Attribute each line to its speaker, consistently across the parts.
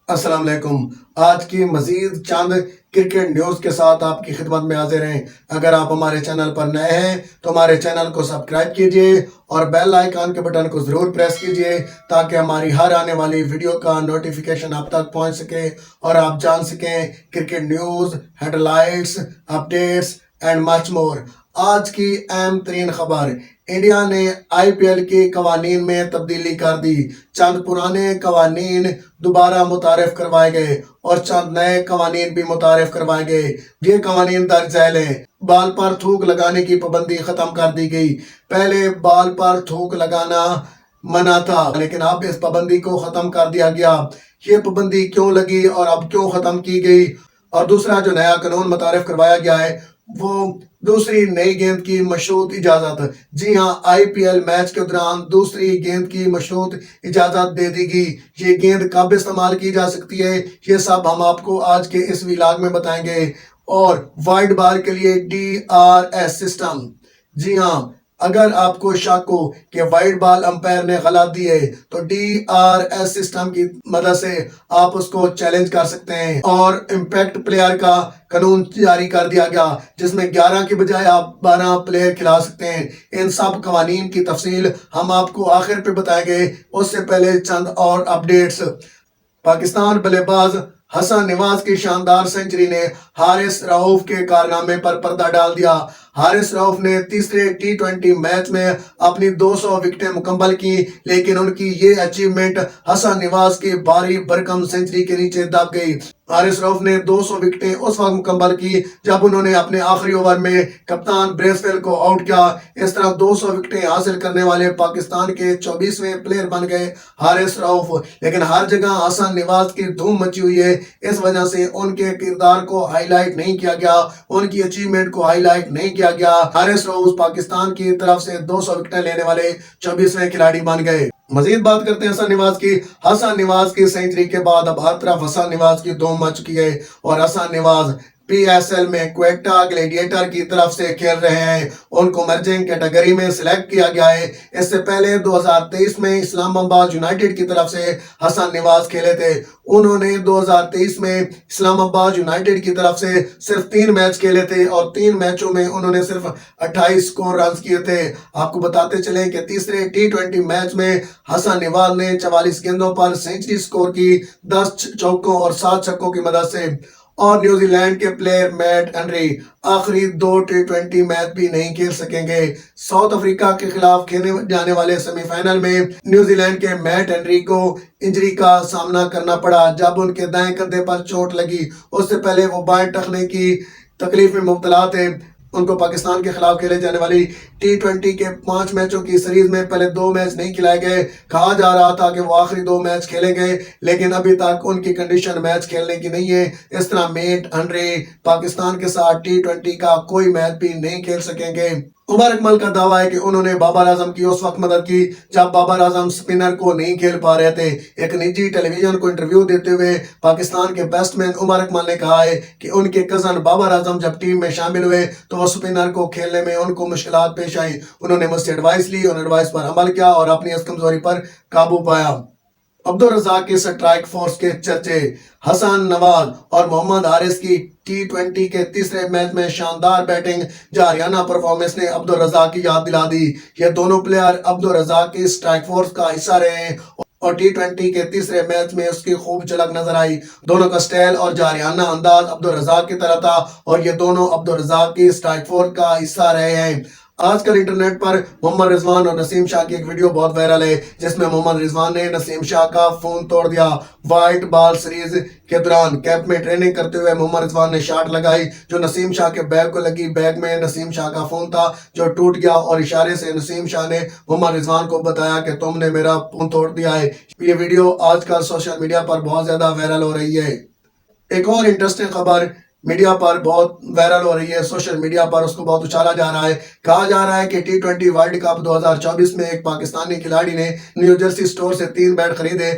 Speaker 1: السلام علیکم۔ آج کی مزید چند کرکٹ نیوز کے ساتھ آپ کی خدمت میں حاضر ہیں۔ اگر آپ ہمارے چینل پر نئے ہیں تو ہمارے چینل کو سبسکرائب کیجئے اور بیل آئیکن کے بٹن کو ضرور پریس کیجئے تاکہ ہماری ہر آنے والی ویڈیو کا نوٹیفیکیشن آپ تک پہنچ سکے اور آپ جان سکیں cricket news, headlines, updates and much more. آج کی اہم ترین خبر: انڈیا نے آئی پی ایل کے قوانین میں تبدیلی کر دی۔ چند پرانے قوانین دوبارہ متعارف کروائے گئے اور چند نئے قوانین بھی متعارف کروائے گئے۔ یہ قوانین درج ذیل ہیں۔ بال پر تھوک لگانے کی پابندی ختم کر دی گئی۔ پہلے بال پر تھوک لگانا منع تھا لیکن اب اس پابندی کو ختم کر دیا گیا۔ یہ پابندی کیوں لگی اور اب کیوں ختم کی گئی؟ اور دوسرا جو نیا قانون متعارف کروایا گیا ہے وہ دوسری نئی گیند کی مشروط اجازت۔ جی ہاں، آئی پی ایل میچ کے دوران دوسری گیند کی مشروط اجازت دے دی گئی۔ یہ گیند کب استعمال کی جا سکتی ہے یہ سب ہم آپ کو آج کے اس ویلاگ میں بتائیں گے۔ اور وائٹ بال کے لیے ڈی آر ایس سسٹم۔ جی ہاں، اگر آپ کو شک ہو کہ وائٹ بال امپائر نے غلط دی ہے تو ڈی آر ایس سسٹم کی مدد سے آپ اس کو چیلنج کر سکتے ہیں۔ اور امپیکٹ پلیئر کا قانون جاری کر دیا گیا جس میں 11 کی بجائے آپ 12 پلیئر کھلا سکتے ہیں۔ ان سب قوانین کی تفصیل ہم آپ کو آخر پہ بتائیں گے۔ اس سے پہلے چند اور اپڈیٹس۔ پاکستان بلے باز حسن نواز کی شاندار سنچری نے حارث رؤف کے کارنامے پر پردہ ڈال دیا۔ حارث رؤف نے تیسرے ٹی 20 میچ میں اپنی 200 وکٹیں مکمل کی لیکن ان کی یہ اچیومنٹ حسن نواز کی بھاری بھرکم سنچری کے نیچے دب گئی۔ حارث رؤف نے 200 وکٹیں اس وقت مکمل کی جب انہوں نے اپنے آخری اوور میں کپتان بریسویل کو آؤٹ کیا۔ اس طرح 200 وکٹیں حاصل کرنے والے پاکستان کے 24ویں پلیئر بن گئے حارث رؤف۔ لیکن ہر جگہ حسن نواز کی دھوم مچی ہوئی ہے، اس وجہ سے ان کے کردار کو ہائی لائٹ نہیں کیا گیا، ان کی اچیومنٹ کو ہائی لائٹ نہیں کیا گیا۔ حارث رؤف پاکستان کی طرف سے 200 وکٹیں لینے والے 24ویں کھلاڑی بن گئے۔ مزید بات کرتے ہیں حسن نواز کی۔ حسن نواز کی سینچری کے بعد اب ہر طرف حسن نواز کی دھوم مچ چکی ہے اور Hasan Nawaz P S L میں کوئٹہ گلیڈیٹر کی طرف سے کھیل رہے ہیں۔ ان کو مرجنگ کیٹیگری میں سلیکٹ کیا گیا ہے۔ اس سے پہلے 2023 میں اسلام آباد یونائیٹڈ کی طرف سے حسن نواز کھیلے تھے۔ انہوں نے 2023 میں اسلام آباد یونائیٹڈ کی طرف سے صرف 3 میچ کھیلے تھے اور 3 میچوں میں انہوں نے صرف 28 سکور رنز کیے تھے۔ آپ کو بتاتے چلیں کہ تیسرے ٹی 20 میچ میں حسن نواز نے 44 گیندوں پر سینچری سکور کی 10 چوکوں اور 7 چھکوں کی مدد سے۔ اور نیوزی لینڈ کے پلیئر میٹ ہنری آخری 2 ٹی 20 میچ بھی نہیں کھیل سکیں گے۔ ساؤتھ افریقہ کے خلاف کھیلنے جانے والے سیمی فائنل میں نیوزی لینڈ کے میٹ ہنری کو انجری کا سامنا کرنا پڑا جب ان کے دائیں کندھے پر چوٹ لگی۔ اس سے پہلے وہ بائیں ٹخنے کی تکلیف میں مبتلا تھے۔ ان کو پاکستان کے خلاف کھیلے جانے والی ٹی 20 کے 5 میچوں کی سیریز میں پہلے 2 میچ نہیں کھلائے گئے۔ کہا جا رہا تھا کہ وہ آخری 2 میچ کھیلیں گے لیکن ابھی تک ان کی کنڈیشن میچ کھیلنے کی نہیں ہے۔ اس طرح میٹ ہنری پاکستان کے ساتھ ٹی 20 کا کوئی میچ بھی نہیں کھیل سکیں گے۔ عمر اکمل کا دعویٰ ہے کہ انہوں نے بابر اعظم کی اس وقت مدد کی جب بابر اعظم سپنر کو نہیں کھیل پا رہے تھے۔ ایک نجی ٹیلی ویژن کو انٹرویو دیتے ہوئے پاکستان کے بیسٹ مین عمر اکمل نے کہا ہے کہ ان کے کزن بابر اعظم جب ٹیم میں شامل ہوئے تو وہ سپنر کو کھیلنے میں ان کو مشکلات پیش آئی۔ انہوں نے مجھ سے ایڈوائس لی، ان ایڈوائس پر عمل کیا اور اپنی اس کمزوری پر قابو پایا۔ عبدالرزاق کی سٹرائک فورس کے چرچے۔ حسن نواز اور محمد حارث کی ٹی 20 کے تیسرے میچ میں شاندار بیٹنگ جارحانہ پرفارمنس نے عبدالرزاق کی یاد دلا دی۔ یہ دونوں پلیئر عبدالرزاق کی سٹرائک فورس کا حصہ رہے ہیں اور ٹی 20 کے تیسرے میچ میں اس کی خوب جھلک نظر آئی۔ دونوں کا سٹائل اور جارحانہ انداز عبدالرزاق کی طرح تھا اور یہ دونوں عبدالرزاق کی سٹرائک فورس کا حصہ رہے ہیں۔ آج کل انٹرنیٹ پر محمد رضوان اور نسیم شاہ کی ایک ویڈیو بہت وائرل ہے جس میں محمد رضوان نے نسیم شاہ کا فون توڑ دیا۔ وائٹ بال سیریز کے دوران کیمپ میں ٹریننگ کرتے ہوئے محمد رضوان نے شاٹ لگائی جو نسیم شاہ کے بیگ کو لگی۔ بیگ میں نسیم شاہ کا فون تھا جو ٹوٹ گیا اور اشارے سے نسیم شاہ نے محمد رضوان کو بتایا کہ تم نے میرا فون توڑ دیا ہے۔ یہ ویڈیو آج کل سوشل میڈیا پر بہت زیادہ وائرل ہو رہی ہے۔ ایک اور انٹرسٹنگ خبر میڈیا پر بہت وائرل ہو رہی ہے، سوشل میڈیا پر اس کو بہت اچھالا جا رہا ہے۔ کہا جا رہا ہے کہ ٹی 20 ورلڈ کپ 2024 میں ایک پاکستانی کھلاڑی نے نیو جرسی سٹور سے 3 بیٹ خریدے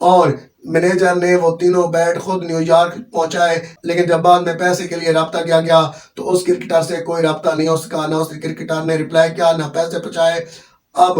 Speaker 1: اور مینیجر نے وہ تینوں بیٹ خود نیو یارک پہنچائے، لیکن جب بعد میں پیسے کے لیے رابطہ کیا گیا تو اس کرکٹر سے کوئی رابطہ نہیں ہو سکا، نہ اس کرکٹر نے رپلائی کیا نہ پیسے پہنچائے۔ اب